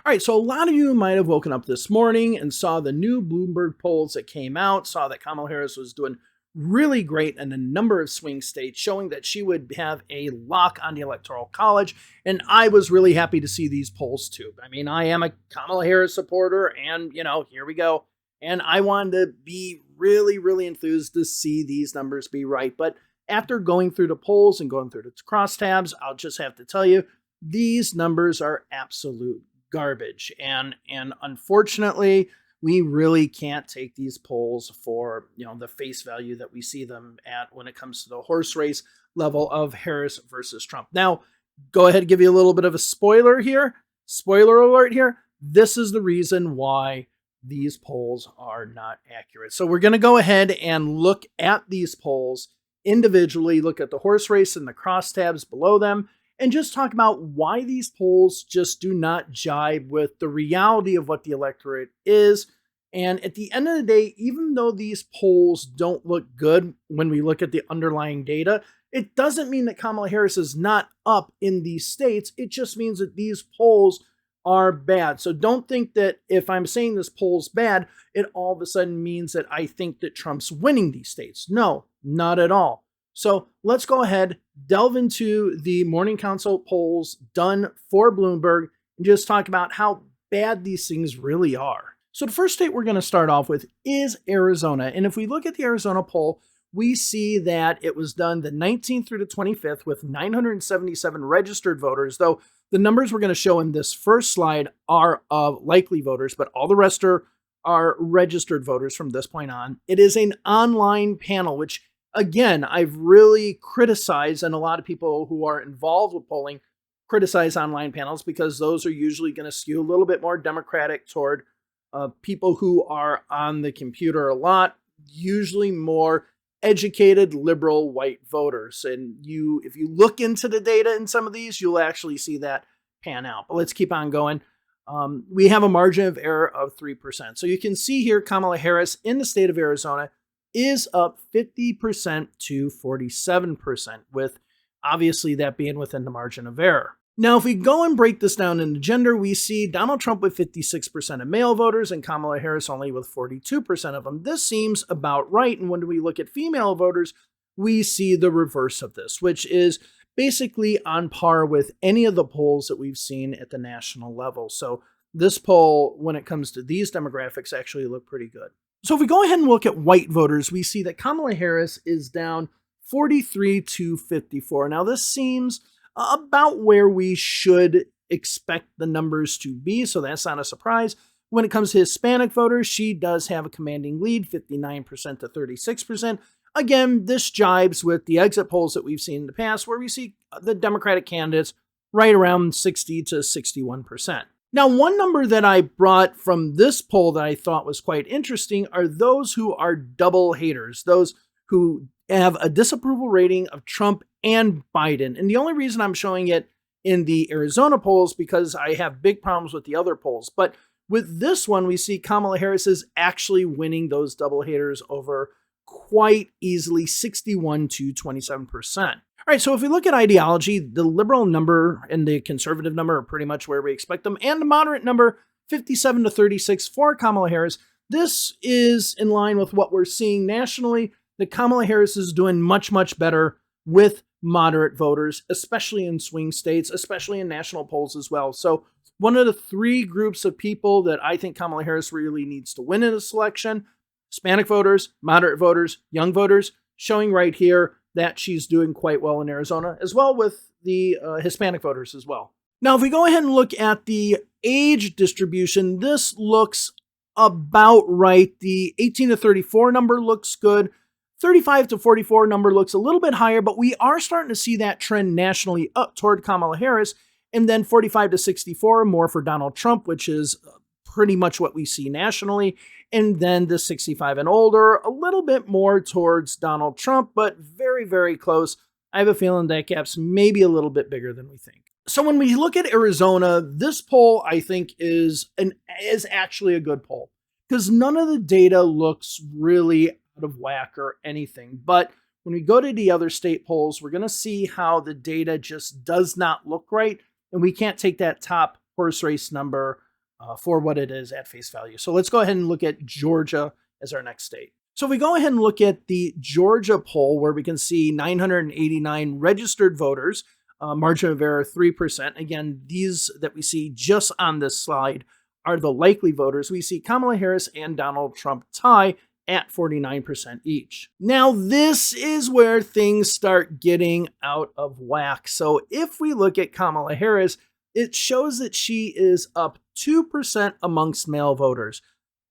All right, so a lot of you might have woken up this morning and saw the new Bloomberg polls that came out, saw that Kamala Harris was doing really great in a number of swing states, showing that she would have a lock on the Electoral College. And I was really happy to see these polls too. I mean, I am a Kamala Harris supporter, and, here we go. And I wanted to be really, really enthused to see these numbers be right. But after going through the polls and going through the crosstabs, I'll just have to tell you, these numbers are absolute garbage. And unfortunately, we really can't take these polls for, the face value that we see them at when it comes to the horse race level of Harris versus Trump. Now, go ahead and give you a little bit of a spoiler here. Spoiler alert here. This is the reason why these polls are not accurate. So we're going to go ahead and look at these polls individually, look at the horse race and the crosstabs below them, and just talk about why these polls just do not jibe with the reality of what the electorate is. And at the end of the day, even though these polls don't look good when we look at the underlying data, it doesn't mean that Kamala Harris is not up in these states. It just means that these polls are bad. So don't think that if I'm saying this poll's bad, it all of a sudden means that I think that Trump's winning these states. No, not at all. So let's go ahead, delve into the Morning Consult polls done for Bloomberg, and just talk about how bad these things really are. So the first state we're going to start off with is Arizona. And if we look at the Arizona poll, we see that it was done the 19th through the 25th with 977 registered voters, though the numbers we're going to show in this first slide are of likely voters, but all the rest are registered voters from this point on. It is an online panel, which, again, I've really criticized, and a lot of people who are involved with polling criticize online panels because those are usually going to skew a little bit more Democratic toward people who are on the computer a lot, usually more educated, liberal, white voters. And if you look into the data in some of these, you'll actually see that pan out. But let's keep on going. We have a margin of error of 3%. So you can see here Kamala Harris in the state of Arizona is up 50% to 47%, with obviously that being within the margin of error. Now, if we go and break this down into gender, we see Donald Trump with 56% of male voters and Kamala Harris only with 42% of them. This seems about right. And when we look at female voters, we see the reverse of this, which is basically on par with any of the polls that we've seen at the national level. So this poll, when it comes to these demographics, actually look pretty good. So if we go ahead and look at white voters, we see that Kamala Harris is down 43 to 54. Now, this seems about where we should expect the numbers to be, so that's not a surprise. When it comes to Hispanic voters, she does have a commanding lead, 59% to 36%. Again, this jibes with the exit polls that we've seen in the past, where we see the Democratic candidates right around 60 to 61%. Now, one number that I brought from this poll that I thought was quite interesting are those who are double haters, those who have a disapproval rating of Trump and Biden. And the only reason I'm showing it in the Arizona polls because I have big problems with the other polls. But with this one, we see Kamala Harris is actually winning those double haters over quite easily, 61 to 27%. All right, so if we look at ideology, the liberal number and the conservative number are pretty much where we expect them. And the moderate number, 57 to 36 for Kamala Harris. This is in line with what we're seeing nationally, that Kamala Harris is doing much, much better with moderate voters, especially in swing states, especially in national polls as well. So one of the three groups of people that I think Kamala Harris really needs to win in this election, Hispanic voters, moderate voters, young voters, showing right here that she's doing quite well in Arizona, as well with the Hispanic voters as well. Now, if we go ahead and look at the age distribution, this looks about right. The 18 to 34 number looks good. 35 to 44 number looks a little bit higher, but we are starting to see that trend nationally up toward Kamala Harris. And then 45 to 64, more for Donald Trump, which is pretty much what we see nationally. And then the 65 and older, a little bit more towards Donald Trump, but very, very close. I have a feeling that gap's maybe a little bit bigger than we think. So when we look at Arizona, this poll, I think, is actually a good poll because none of the data looks really out of whack or anything. But when we go to the other state polls, we're going to see how the data just does not look right. And we can't take that top horse race number for what it is at face value. So let's go ahead and look at Georgia as our next state. So if we go ahead and look at the Georgia poll, where we can see 989 registered voters, margin of error 3%. Again, these that we see just on this slide are the likely voters. We see Kamala Harris and Donald Trump tie at 49% each. Now, this is where things start getting out of whack. So if we look at Kamala Harris, it shows that she is up 2% amongst male voters.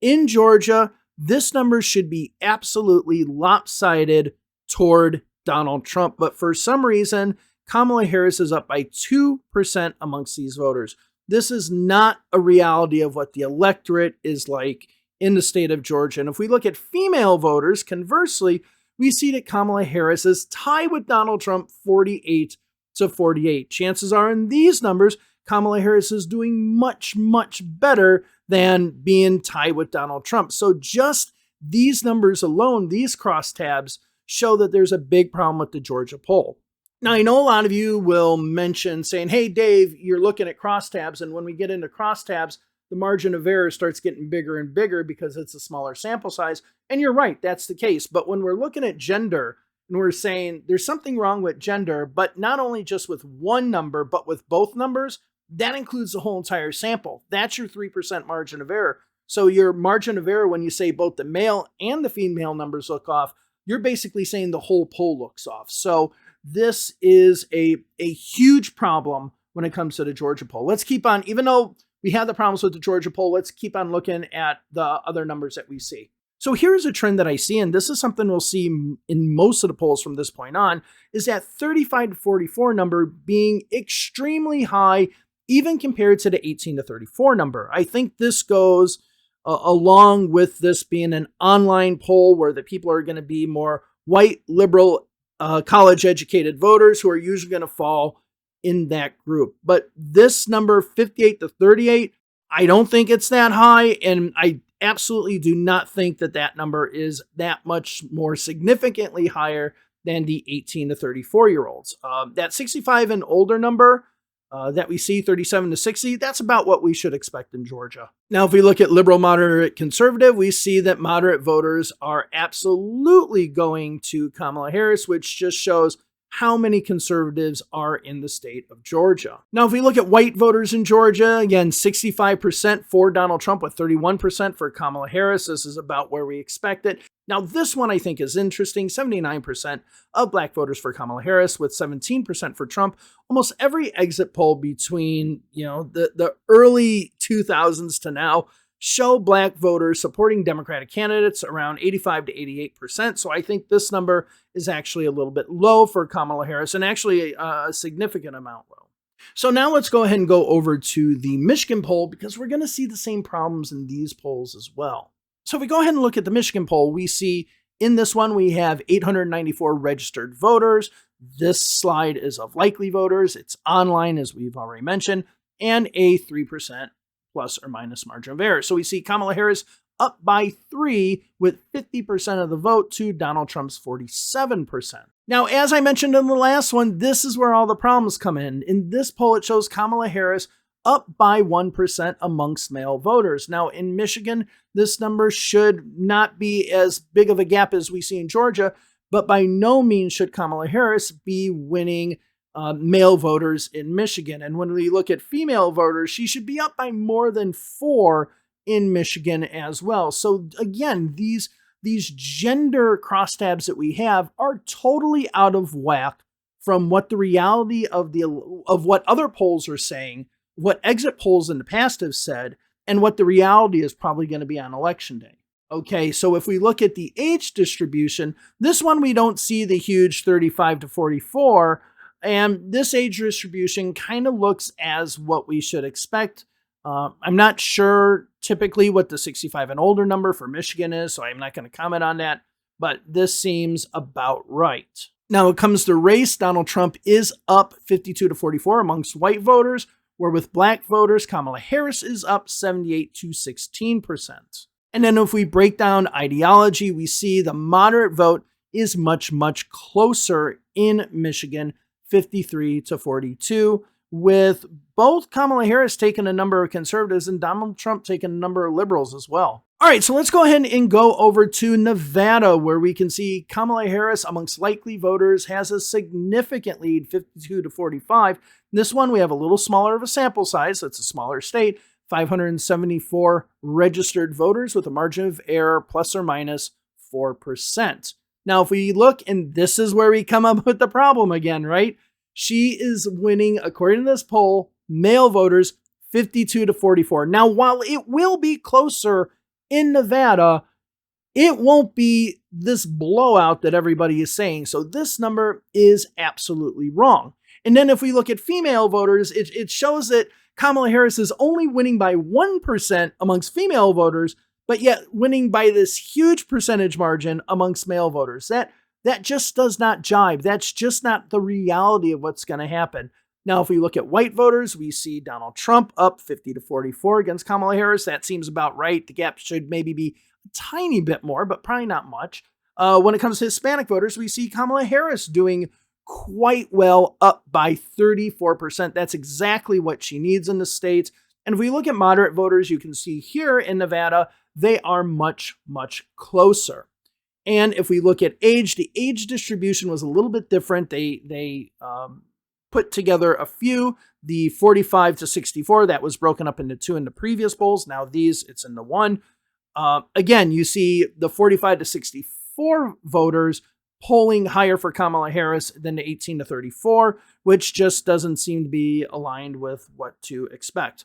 In Georgia, this number should be absolutely lopsided toward Donald Trump, but for some reason, Kamala Harris is up by 2% amongst these voters. This is not a reality of what the electorate is like in the state of Georgia. And if we look at female voters, conversely, we see that Kamala Harris is tied with Donald Trump 48-48. Chances are in these numbers, Kamala Harris is doing much, much better than being tied with Donald Trump. So just these numbers alone, these crosstabs, show that there's a big problem with the Georgia poll. Now, I know a lot of you will mention saying, hey, Dave, you're looking at crosstabs, and when we get into crosstabs, the margin of error starts getting bigger and bigger because it's a smaller sample size. And you're right, that's the case. But when we're looking at gender, and we're saying there's something wrong with gender, but not only just with one number, but with both numbers, that includes the whole entire sample. That's your 3% margin of error. So your margin of error, when you say both the male and the female numbers look off, you're basically saying the whole poll looks off. So this is a huge problem when it comes to the Georgia poll. Let's keep on, even though we have the problems with the Georgia poll, let's keep on looking at the other numbers that we see. So here's a trend that I see, and this is something we'll see in most of the polls from this point on, is that 35-44 number being extremely high, even compared to the 18-34 number. I think this goes along with this being an online poll where the people are going to be more white, liberal, college-educated voters who are usually going to fall in that group. But this number, 58-38, I don't think it's that high, and I absolutely do not think that that number is that much more significantly higher than the 18-34-year-olds. That 65 and older number that we see, 37-60, that's about what we should expect in Georgia. Now, if we look at liberal, moderate, conservative, we see that moderate voters are absolutely going to Kamala Harris, which just shows how many conservatives are in the state of Georgia. Now, if we look at white voters in Georgia, again, 65% for Donald Trump with 31% for Kamala Harris. This is about where we expect it. Now, this one I think is interesting. 79% of black voters for Kamala Harris with 17% for Trump. Almost every exit poll between, the early 2000s to now show black voters supporting Democratic candidates around 85-88%. So I think this number is actually a little bit low for Kamala Harris, and actually a significant amount low. So now let's go ahead and go over to the Michigan poll, because we're going to see the same problems in these polls as well. So if we go ahead and look at the Michigan poll, we see in this one we have 894 registered voters. This slide is of likely voters. It's online, as we've already mentioned, and a 3% plus or minus margin of error. So we see Kamala Harris up by 3 with 50% of the vote to Donald Trump's 47%. Now, as I mentioned in the last one, this is where all the problems come in. In this poll, it shows Kamala Harris up by 1% amongst male voters. Now, in Michigan, this number should not be as big of a gap as we see in Georgia, but by no means should Kamala Harris be winning male voters in Michigan. And when we look at female voters, she should be up by more than 4 in Michigan as well. So again, these gender crosstabs that we have are totally out of whack from what the reality of what other polls are saying, what exit polls in the past have said, and what the reality is probably going to be on election day. Okay, so if we look at the age distribution, this one we don't see the huge 35-44, and this age distribution kind of looks as what we should expect. I'm not sure typically what the 65 and older number for Michigan is, so I'm not going to comment on that, but this seems about right. Now, when it comes to race, Donald Trump is up 52-44 amongst white voters, where with black voters, Kamala Harris is up 78-16%. And then if we break down ideology, we see the moderate vote is much, much closer in Michigan, 53-42, with both Kamala Harris taking a number of conservatives and Donald Trump taking a number of liberals as well. All right, so let's go ahead and go over to Nevada, where we can see Kamala Harris amongst likely voters has a significant lead, 52 to 45. This one, we have a little smaller of a sample size. That's a smaller state, 574 registered voters with a margin of error plus or minus 4%. Now, if we look, and this is where we come up with the problem again, right? She is winning, according to this poll, male voters 52 to 44. Now, while it will be closer in Nevada, it won't be this blowout that everybody is saying. So this number is absolutely wrong. And then if we look at female voters, it shows that Kamala Harris is only winning by 1% amongst female voters, but yet winning by this huge percentage margin amongst male voters. That just does not jibe. That's just not the reality of what's going to happen. Now, if we look at white voters, we see Donald Trump up 50 to 44 against Kamala Harris. That seems about right. The gap should maybe be a tiny bit more, but probably not much. When it comes to Hispanic voters, we see Kamala Harris doing quite well, up by 34%. That's exactly what she needs in the state. And if we look at moderate voters, you can see here in Nevada, they are much, much closer. And if we look at age, the age distribution was a little bit different. They put together a few, the 45 to 64, that was broken up into two in the previous polls. Now these, it's into one. Again, you see the 45 to 64 voters polling higher for Kamala Harris than the 18 to 34, which just doesn't seem to be aligned with what to expect.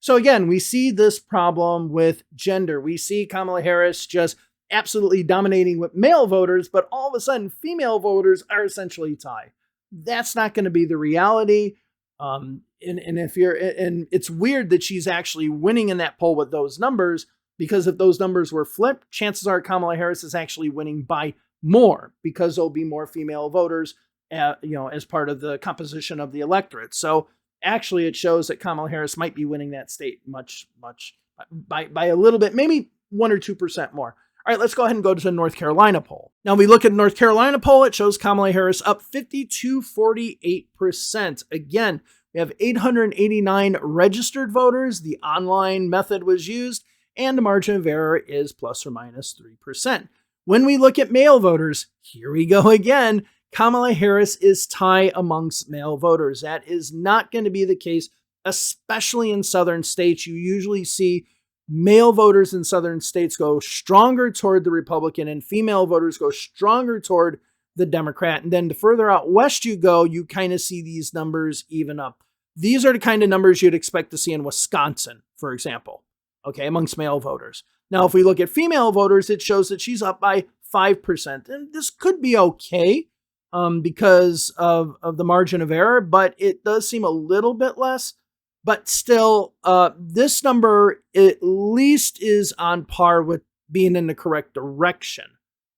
So again, we see this problem with gender. We see Kamala Harris just absolutely dominating with male voters, but all of a sudden female voters are essentially tied. That's not going to be the reality. And it's weird that she's actually winning in that poll with those numbers, because if those numbers were flipped, chances are Kamala Harris is actually winning by more, because there'll be more female voters, as part of the composition of the electorate. So actually, it shows that Kamala Harris might be winning that state much by a little bit, maybe 1 or 2% more. All right, let's go ahead and go to the North Carolina poll. Now, we look at the North Carolina poll. It shows Kamala Harris up 52.48%. Again, we have 889 registered voters. The online method was used, and the margin of error is plus or minus 3%. When we look at male voters, here we go again. Kamala Harris is tied amongst male voters. That is not going to be the case, especially in southern states. You usually see male voters in southern states go stronger toward the Republican and female voters go stronger toward the Democrat. And then the further out west you go, you kind of see these numbers even up. These are the kind of numbers you'd expect to see in Wisconsin, for example, okay, amongst male voters. Now, if we look at female voters, it shows that she's up by 5%. And this could be okay because of the margin of error, but it does seem a little bit less. But still, this number at least is on par with being in the correct direction.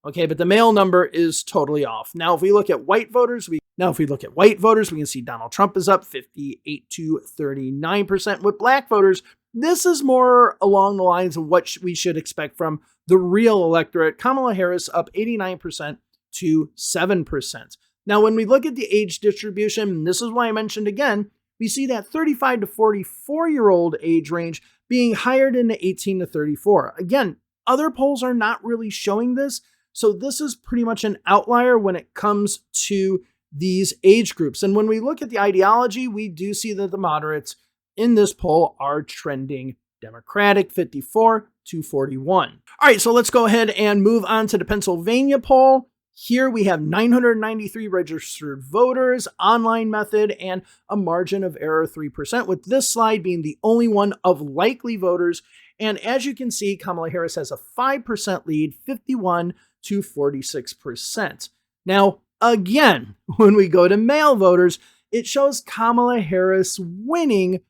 Okay, but the male number is totally off. Now, if we look at white voters, we can see Donald Trump is up 58 to 39%. With black voters, this is more along the lines of what we should expect from the real electorate. Kamala Harris up 89% to 7%. Now, when we look at the age distribution, this is why I mentioned again, we see that 35 to 44-year-old age range being higher than the 18 to 34. Again, other polls are not really showing this, so this is pretty much an outlier when it comes to these age groups. And when we look at the ideology, we do see that the moderates in this poll are trending Democratic, 54 to 41. All right, so let's go ahead and move on to the Pennsylvania poll. Here we have 993 registered voters, online method, and a margin of error 3%, with this slide being the only one of likely voters. And as you can see, Kamala Harris has a 5% lead, 51 to 46%. Now, again, when we go to male voters, it shows Kamala Harris winning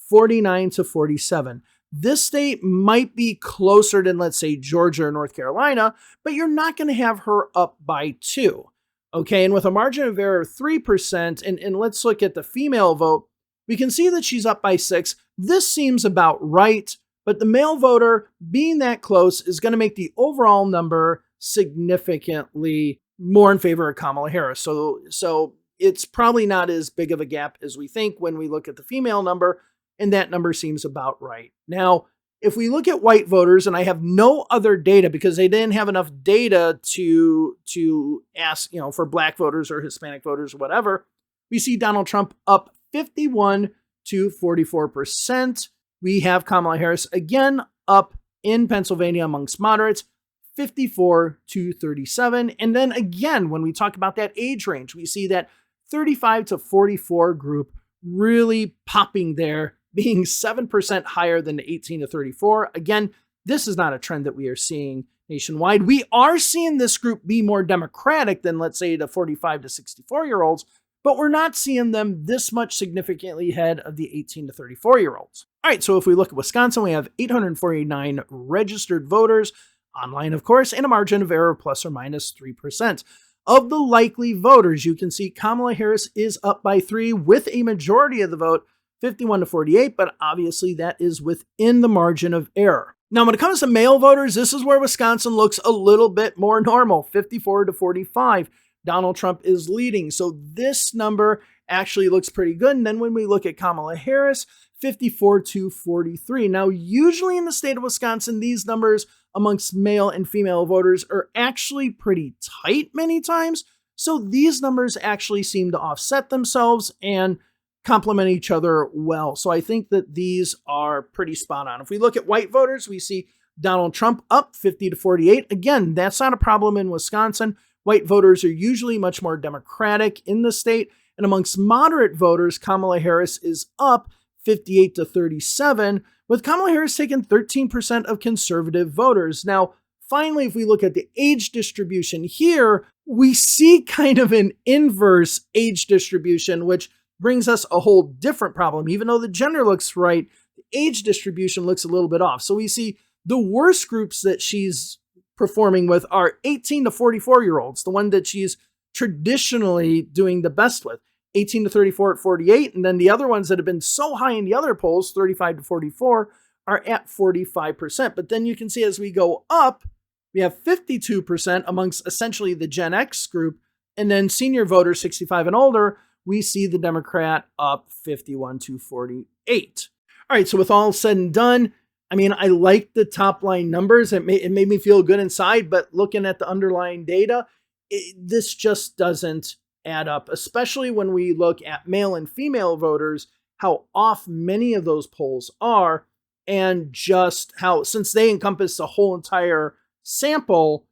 49 to 47. This state might be closer than, let's say, Georgia or North Carolina, but you're not going to have her up by 2. Okay, and with a margin of error of 3%, and let's look at the female vote, we can see that she's up by 6. This seems about right, but the male voter being that close is going to make the overall number significantly more in favor of Kamala Harris. So it's probably not as big of a gap as we think when we look at the female number, and that number seems about right. Now, if we look at white voters, and I have no other data because they didn't have enough data to ask, for black voters or Hispanic voters or whatever, we see Donald Trump up 51 to 44%. We have Kamala Harris again up in Pennsylvania amongst moderates, 54 to 37. And then again, when we talk about that age range, we see that 35 to 44 group really popping there, being 7% higher than the 18 to 34. Again, this is not a trend that we are seeing nationwide. We are seeing this group be more Democratic than, let's say, the 45 to 64-year-olds, but we're not seeing them this much significantly ahead of the 18 to 34-year-olds. All right, so if we look at Wisconsin, we have 849 registered voters, online, of course, and a margin of error of plus or minus 3%. Of the likely voters, you can see Kamala Harris is up by 3 with a majority of the vote, 51 to 48, but obviously that is within the margin of error. Now, when it comes to male voters, this is where Wisconsin looks a little bit more normal, 54 to 45. Donald Trump is leading. So this number actually looks pretty good. And then when we look at Kamala Harris, 54 to 43. Now, usually in the state of Wisconsin, these numbers amongst male and female voters are actually pretty tight many times. So these numbers actually seem to offset themselves and complement each other well. So I think that these are pretty spot on. If we look at white voters, we see Donald Trump up 50 to 48. Again, that's not a problem in Wisconsin. White voters are usually much more Democratic in the state. And amongst moderate voters, Kamala Harris is up 58 to 37, with Kamala Harris taking 13% of conservative voters. Now, finally, if we look at the age distribution here, we see kind of an inverse age distribution, which brings us a whole different problem. Even though the gender looks right, the age distribution looks a little bit off. So we see the worst groups that she's performing with are 18 to 44-year-olds, the one that she's traditionally doing the best with. 18 to 34 at 48, and then the other ones that have been so high in the other polls, 35 to 44, are at 45%. But then you can see as we go up, we have 52% amongst essentially the Gen X group, and then senior voters 65 and older, we see the Democrat up 51 to 48. All right, so with all said and done, I mean, I like the top line numbers. It made me feel good inside, but looking at the underlying data, this just doesn't add up, especially when we look at male and female voters, how off many of those polls are, and just how, since they encompass the whole entire sample,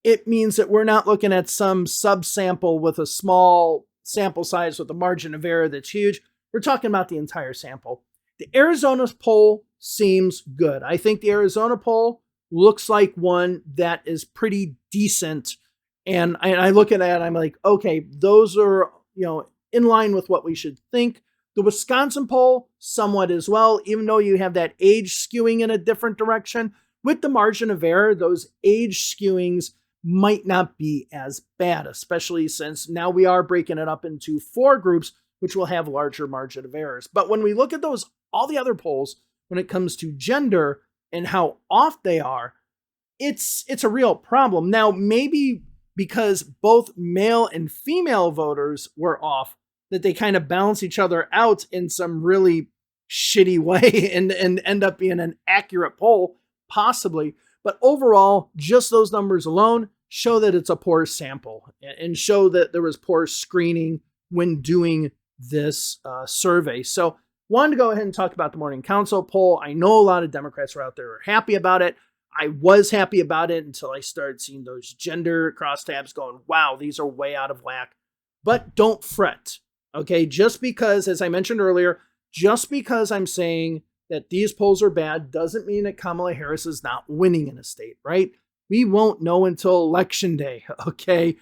it means that we're not looking at some subsample with a small sample size with a margin of error that's huge. We're talking about the entire sample. The Arizona poll seems good. I think the Arizona poll looks like one that is pretty decent. And I look at that and I'm like, okay, those are, in line with what we should think. The Wisconsin poll, somewhat as well, even though you have that age skewing in a different direction. With the margin of error, those age skewings might not be as bad, especially since now we are breaking it up into 4 groups, which will have larger margin of errors. But when we look at all the other polls, when it comes to gender and how off they are, it's a real problem. Now, maybe because both male and female voters were off, that they kind of balance each other out in some really shitty way and end up being an accurate poll, possibly. But overall, just those numbers alone show that it's a poor sample and show that there was poor screening when doing this survey. So wanted to go ahead and talk about the Morning Council poll. I know a lot of Democrats are out there are happy about it. I was happy about it until I started seeing those gender crosstabs going, wow, these are way out of whack. But don't fret, okay? Just because, as I mentioned earlier, just because I'm saying that these polls are bad doesn't mean that Kamala Harris is not winning in a state, right? We won't know until Election Day, okay?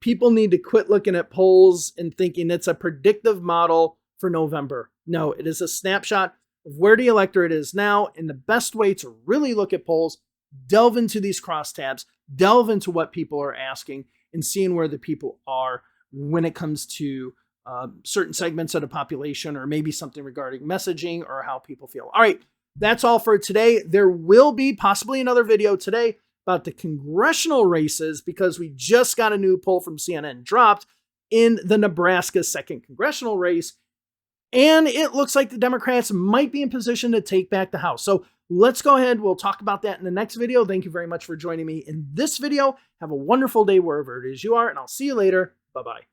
People need to quit looking at polls and thinking it's a predictive model for November. No, it is a snapshot of where the electorate is now, and the best way to really look at polls, delve into these crosstabs, delve into what people are asking, and seeing where the people are when it comes to certain segments of the population, or maybe something regarding messaging or how people feel. All right, that's all for today. There will be possibly another video today about the congressional races because we just got a new poll from CNN dropped. in the Nebraska 2nd congressional race. And it looks like the Democrats might be in position to take back the House. So let's go ahead. We'll talk about that in the next video. Thank you very much for joining me in this video. Have a wonderful day wherever it is you are, and I'll see you later. Bye-bye.